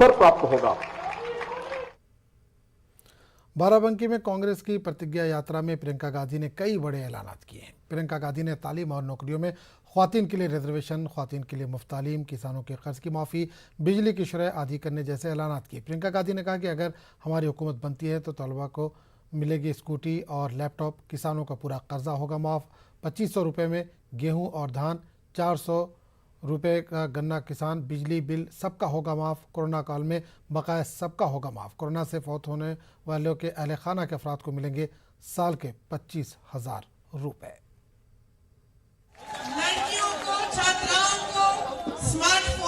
अवसर प्राप्त होगा। बाराबंकी में कांग्रेस की प्रतिज्ञा यात्रा में प्रियंका गांधी ने कई बड़े ऐलानात किए हैं। प्रियंका गांधी ने तालीम और नौकरियों में ख्वातीन के लिए रिजर्वेशन, ख्वातीन के लिए मुफ्त तालीम, किसानों के कर्ज की माफ़ी, बिजली की शरह आदि करने जैसे ऐलानात किए। प्रियंका गांधी ने कहा कि अगर हमारी हुकूमत बनती है तो तलबा को मिलेगी स्कूटी और लैपटॉप, किसानों का पूरा कर्जा होगा माफ़, 2500 रुपये में गेहूँ और धान, 400 रुपये का गन्ना किसान, बिजली बिल सबका होगा माफ़, कोरोना काल में बकाया सबका होगा माफ़, कोरोना से फौत होने वालों के अहल खाना के अफराद को मिलेंगे साल के 25,000 रुपये। लड़कियों को, छात्राओं को स्मार्टफोन